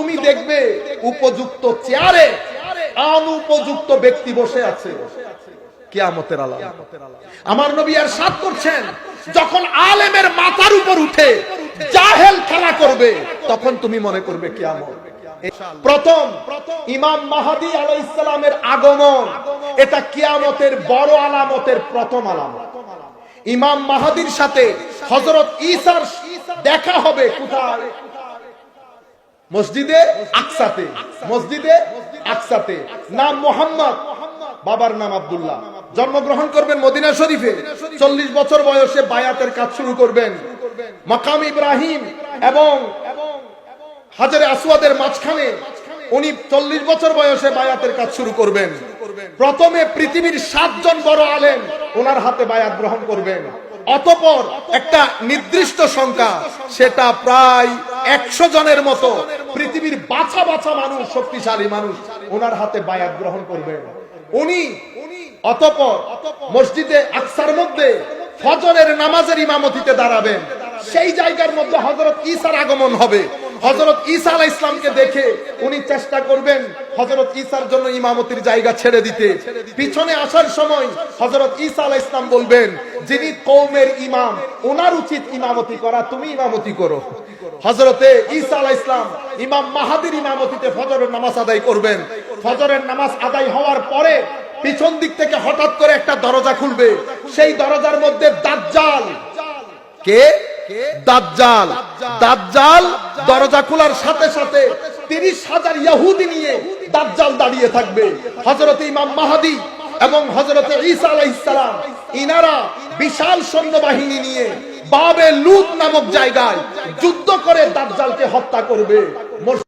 তুমি দেখবে উপযুক্ত চেয়ারে অনুপযুক্ত ব্যক্তি বসে আছে কিয়ামতের আলামত। আমার নবী ইরশাদ করছেন, যখন আলেমের মাথার উপর উঠে জাহেল খেলা করবে তখন তুমি মনে করবে কিয়ামত। প্রথম ইমাম মাহদী আলাইহিস সালামের আগমন, এটা কিয়ামতের বড় আলামতের প্রথম আলামত। ইমাম মাহদীর সাথে হযরত ঈসার দেখা হবে কোথায়? মসজিদে আকসাতে। মসজিদে আকসাতে। নাম মুহাম্মদ, বাবার নাম আব্দুল্লাহ। জন্মগ্রহণ করবেন মদিনা শরীফে। 40 বছর বয়সে বায়াতের কাজ শুরু করবেন। মাকাম ইব্রাহিম এবং হাজারে আসওয়াদের মাঝখানে উনি 40 বছর বয়সে বায়াতের কাজ শুরু করবেন। প্রথমে পৃথিবীর 7 জন বড় আলেম ওনার হাতে বায়াত গ্রহণ করবেন। অতঃপর একটা নির্দিষ্ট সংখ্যা, সেটা প্রায় 100 জনের মতো পৃথিবীর বাছা বাছা মানুষ, শক্তিশালী মানুষ ওনার হাতে বায়াত গ্রহণ করবেন। উনি অতঃপর মসজিদে আকসার মধ্যে ফজরের নামাজের ইমামতিতে দাঁড়াবেন। সেই জায়গার মধ্যে হযরত ঈসার আগমন হবে। হযরত ঈসা আলাইহিস সালামকে দেখে উনি চেষ্টা করবেন হযরত ঈসার জন্য ইমামতির জায়গা ছেড়ে দিতে। পিছনে আসার সময় হযরত ঈসা আলাইহিস সালাম বলবেন, যিনি কওমের ইমাম, ওনার উচিত ইমামতি করা, তুমি ইমামতি করো। হযরতে ঈসা আলাইহিস সালাম ইমাম মাহদীর ইমামতিতে ফজরের নামাজ আদায় করবেন। ফজরের নামাজ আদায় হওয়ার পরে পিছন দিক থেকে হঠাৎ করে একটা দরজা খুলবে। সেই দরজার মধ্যে দাজ্জাল, কে? দাজ্জাল। দাজ্জাল দরজা খোলার সাথে সাথে 30,000 ইহুদি নিয়ে দাজ্জাল দাঁড়িয়ে থাকবে। হযরত ইমাম মাহদী এবং হযরত ঈসা আলাইহিস সালাম ইনারা বিশাল সৈন্যবাহিনী নিয়ে বাবে লুত নামক জায়গায় যুদ্ধ করে দাজ্জালকে হত্যা করবে।